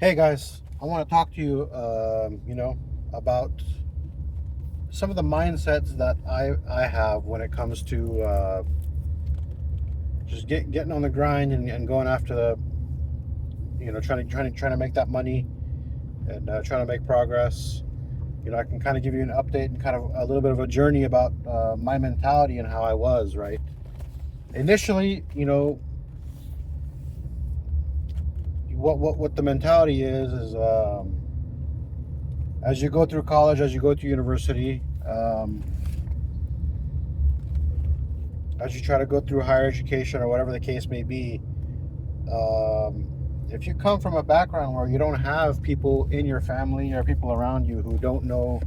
Hey guys, I want to talk to you, about some of the mindsets that I have when it comes to just getting on the grind and going after trying to make that money and trying to make progress. I can kind of give you an update and kind of a little bit of a journey about my mentality and how I was, right? Initially, what the mentality is as you go through college, as you go through university, as you try to go through higher education or whatever the case may be, if you come from a background where you don't have people in your family or people around you who don't know,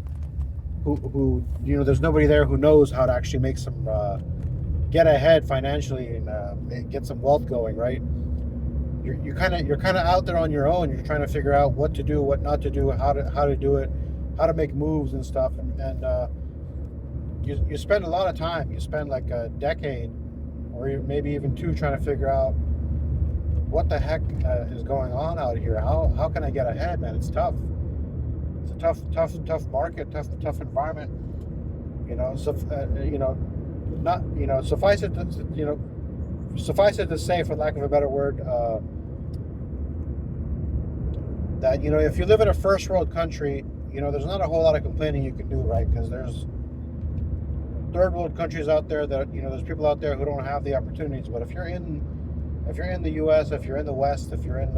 there's nobody there who knows how to actually make some, get ahead financially and get some wealth going, right? You're kind of out there on your own. You're trying to figure out what to do, what not to do, how to do it, how to make moves and stuff, and you spend a lot of time. You spend like a decade, or maybe even two, trying to figure out what the heck is going on out here. How can I get ahead, man? It's tough. It's a tough market, tough environment. So not suffice it to say, for lack of a better word, that if you live in a first world country, there's not a whole lot of complaining you can do, right? Because there's third world countries out there that there's people out there who don't have the opportunities. But if you're in the U.S., if you're in the West, if you're in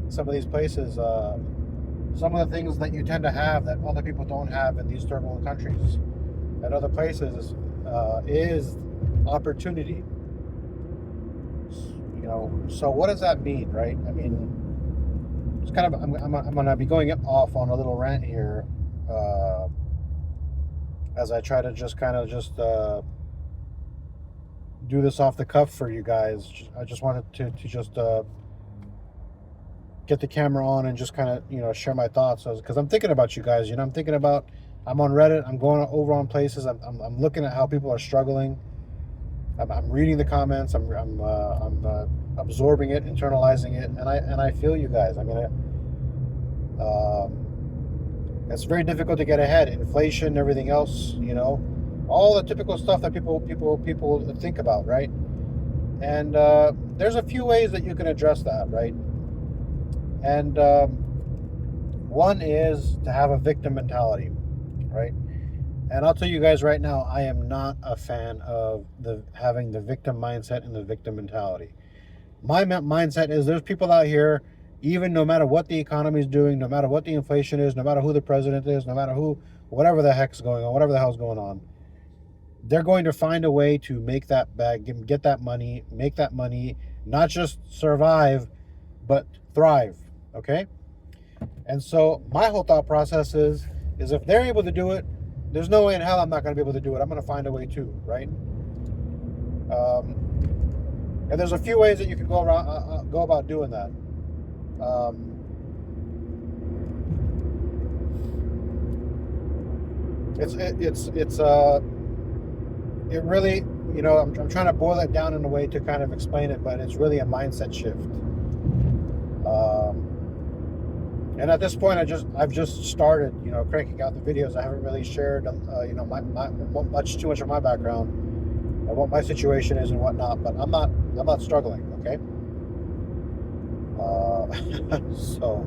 some of these places, some of the things that you tend to have that other people don't have in these third world countries and other places is opportunity. So what does that mean, right? I mean, it's kind of I'm gonna be going off on a little rant here as I try to just do this off the cuff for you guys. I just wanted to just get the camera on and just kind of share my thoughts, because I'm thinking about you guys. I'm on Reddit. I'm going over on places. I'm looking at how people are struggling. I'm reading the comments. I'm absorbing it, internalizing it, and I feel you guys. I mean, it's very difficult to get ahead. Inflation, everything else, all the typical stuff that people think about, right? And there's a few ways that you can address that, right? And one is to have a victim mentality, right? And I'll tell you guys right now, I am not a fan of having the victim mindset and the victim mentality. My mindset is there's people out here, even no matter what the economy is doing, no matter what the inflation is, no matter who the president is, no matter whatever the heck's going on, whatever the hell's going on, they're going to find a way to make that bag, get that money, make that money, not just survive, but thrive. Okay? And so my whole thought process is if they're able to do it, there's no way in hell I'm not going to be able to do it. I'm going to find a way too, right? And there's a few ways that you can go about doing that. It really, I'm trying to boil it down in a way to kind of explain it, but it's really a mindset shift. And at this point, I've just started, cranking out the videos. I haven't really shared, much too much of my background and what my situation is and whatnot. But I'm not struggling, okay? So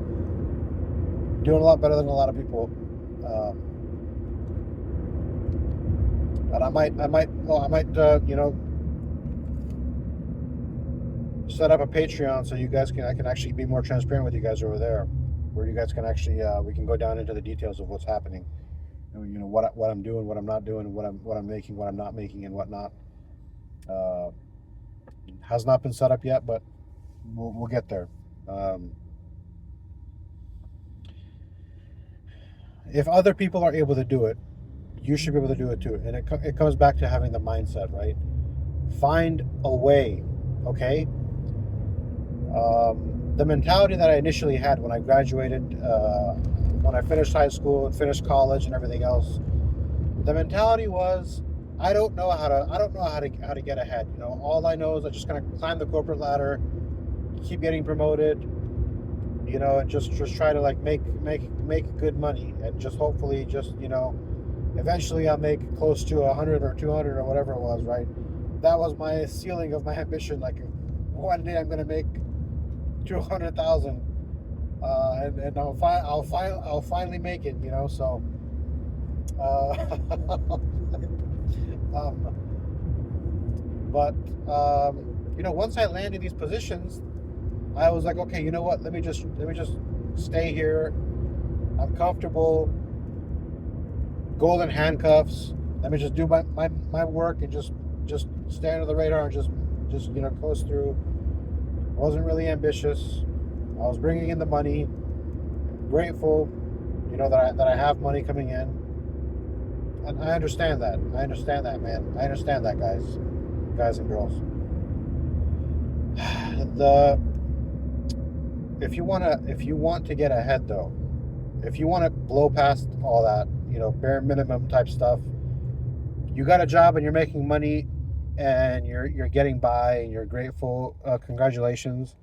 doing a lot better than a lot of people. And I might, set up a Patreon so I can actually be more transparent with you guys over there, where you guys can actually we can go down into the details of what's happening, and, what I'm doing, what I'm not doing, what I'm making, what I'm not making, and whatnot. Has not been set up yet, but we'll get there. If other people are able to do it, you should be able to do it too. And it comes back to having the mindset, right? Find a way, okay? The mentality that I initially had when I graduated, when I finished high school and finished college and everything else, the mentality was, I don't know how to get ahead. All I know is I'm just gonna climb the corporate ladder, keep getting promoted, and just try to like make good money, and just hopefully just eventually I'll make close to 100 or 200 or whatever it was, right? That was my ceiling of my ambition. Like one day I'm gonna make 200,000, and I'll finally make it, So, um, but once I landed these positions, I was like, okay, you know what? Let me just stay here. I'm comfortable. Golden handcuffs. Let me just do my work and just stay under the radar and just coast through. Wasn't really ambitious. I was bringing in the money. Grateful, that I have money coming in, and I understand that. I understand that, man. I understand that, guys and girls. The if you want to get ahead though, if you want to blow past all that, bare minimum type stuff, you got a job and you're making money and you're getting by and you're grateful. Congratulations,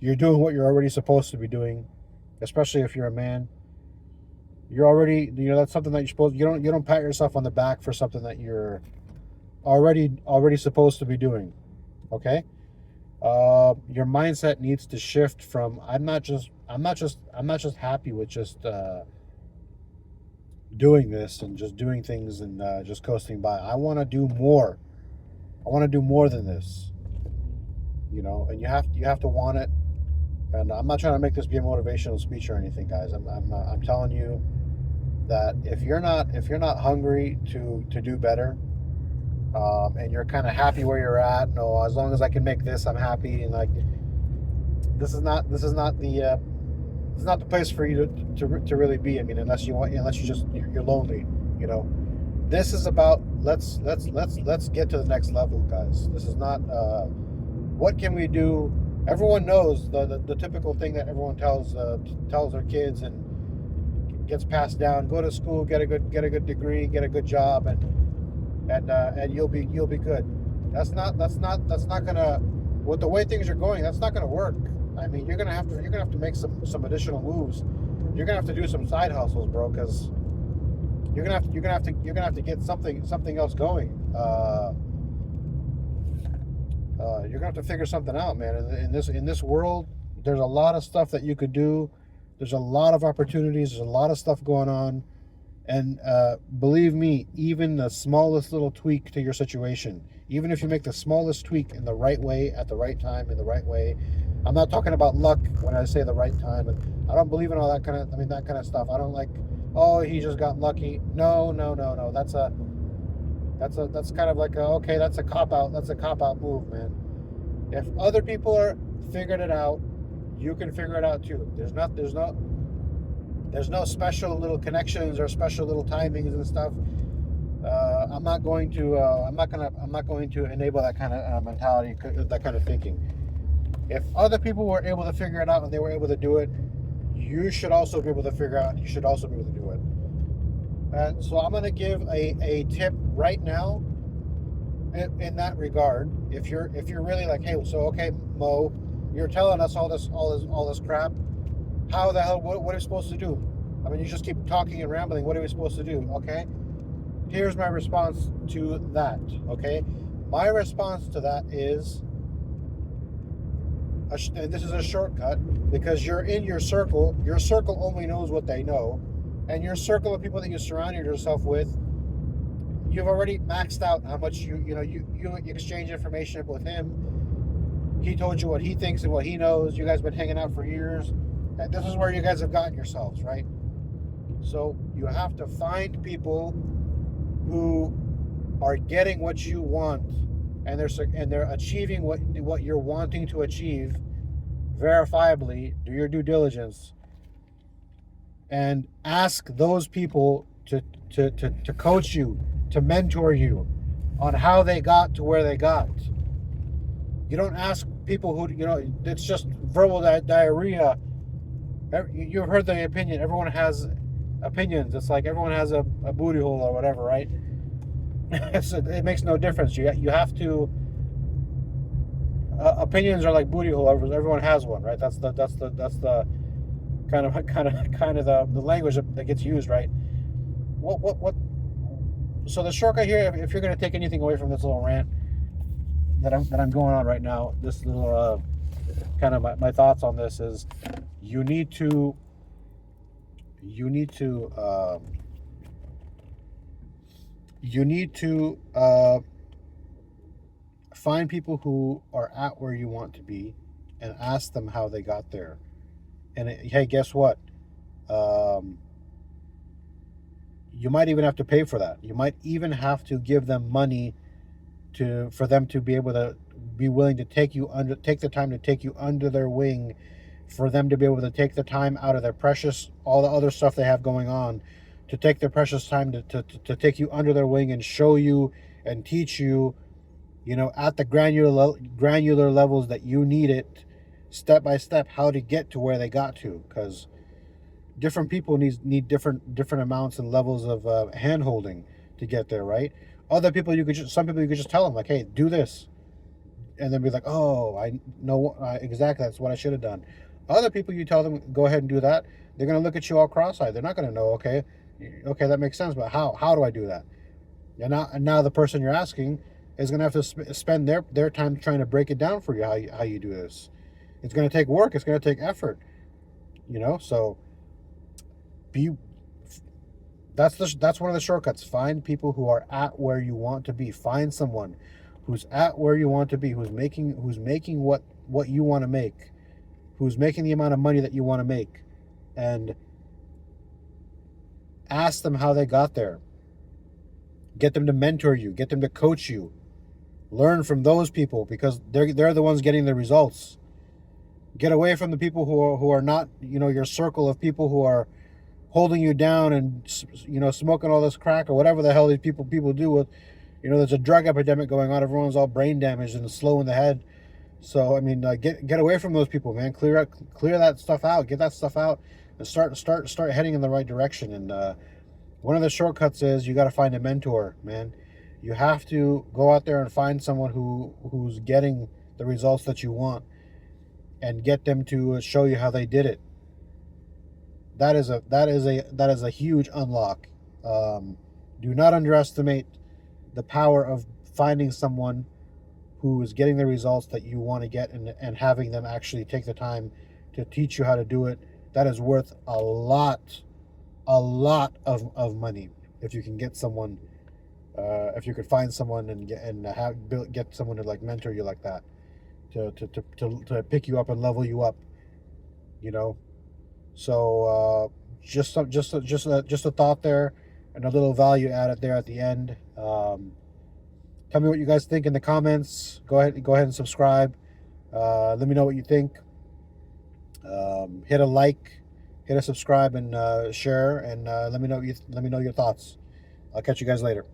you're doing what you're already supposed to be doing, especially if you're a man. You're already, that's something that you're supposed. You don't pat yourself on the back for something that you're already supposed to be doing. Okay. Your mindset needs to shift from I'm not just happy with just doing this and just doing things and just coasting by. I want to do more. I want to do more than this. And you have to want it. And I'm not trying to make this be a motivational speech or anything, guys. I'm telling you that if you're not hungry to do better, and you're kind of happy where you're at, no, as long as I can make this, I'm happy, and like this is not the place for you to really be. I mean, unless you're lonely, This is about let's get to the next level, guys. This is not what can we do. Everyone knows the typical thing that everyone tells their kids and gets passed down: go to school, get a good degree, get a good job, and you'll be good. That's not gonna, with the way things are going, that's not gonna work. I mean, you're gonna have to make some additional moves. You're gonna have to do some side hustles, bro, because you're gonna have to get something else going. You're gonna have to figure something out, man. In this world, there's a lot of stuff that you could do. There's a lot of opportunities. There's a lot of stuff going on, and believe me, even the smallest little tweak to your situation, even if you make the smallest tweak in the right way, at the right time, in the right way. I'm not talking about luck when I say the right time. I don't believe in all that that kind of stuff. I don't like, oh, he just got lucky. No. That's kind of like okay, that's a cop out. That's a cop out move, man. If other people are figured it out, you can figure it out too. There's no special little connections or special little timings and stuff. I'm not going to enable that kind of mentality, that kind of thinking. If other people were able to figure it out and they were able to do it, you should also be able to figure out. You should also be able to do it. And so I'm going to give a tip right now in that regard. If you're really like, hey, so okay, Mo, you're telling us all this crap. How the hell? What are we supposed to do? I mean, you just keep talking and rambling. What are we supposed to do? Okay. Here's my response to that. Okay. My response to that is, and this is a shortcut, because you're in your circle. Your circle only knows what they know, and your circle of people that you surrounded yourself with, you've already maxed out how much you exchange information with him. He told you what he thinks and what he knows. You guys have been hanging out for years, and this is where you guys have gotten yourselves, right? So you have to find people who are getting what you want, and they're achieving what you're wanting to achieve verifiably. Do your due diligence and ask those people to coach you, to mentor you on how they got to where they got. You don't ask people who, it's just verbal diarrhea. You've heard the opinion. Everyone has opinions. It's like everyone has a booty hole or whatever, right? It makes no difference. You have to. Opinions are like booty hole. Everyone has one, right? That's the the language that gets used, right? What? So the shortcut here, if you're going to take anything away from this little rant that I'm going on right now, this little kind of my thoughts on this is, you need to you need to you need to find people who are at where you want to be, and ask them how they got there. And hey, guess what? Um, you might even have to pay for that. You might even have to give them money to for them to be able to be willing to take the time to take you under their wing, for them to be able to take the time out of their precious all the other stuff they have going on, to take their precious time to take you under their wing and show you and teach you, at the granular levels that you need it, step by step, how to get to where they got to. Because different people need different amounts and levels of hand holding to get there, right? Some people you could just tell them, like, hey, do this, and then be like, oh, I know exactly, that's what I should have done. Other people, you tell them, go ahead and do that, they're going to look at you all cross-eyed. They're not going to know, okay, that makes sense, but how do I do that? And now the person you're asking is going to have to spend their time trying to break it down for you, how you do this. It's going to take work, it's going to take effort, so be that's one of the shortcuts. Find people who are at where you want to be. Find someone who's at where you want to be, who's making what you want to make, who's making the amount of money that you want to make, and ask them how they got there. Get them to mentor you, get them to coach you. Learn from those people, because they're the ones getting the results. Get away from the people who are not, your circle of people who are holding you down and, smoking all this crack or whatever the hell these people do with, there's a drug epidemic going on. Everyone's all brain damaged and slow in the head. So I mean, get away from those people, man. Clear that stuff out. Get that stuff out and start heading in the right direction. And one of the shortcuts is, you got to find a mentor, man. You have to go out there and find someone who's getting the results that you want, and get them to show you how they did it. That is a huge unlock. Do not underestimate the power of finding someone who is getting the results that you want to get, and having them actually take the time to teach you how to do it. That is worth a lot of money. If you can get someone, if you could find someone and get someone to like mentor you like that, to pick you up and level you up, So just a thought there, and a little value added there at the end. Tell me what you guys think in the comments. Go ahead and subscribe. Let me know what you think. Hit a like, hit a subscribe, and share, and let me know your thoughts. I'll catch you guys later.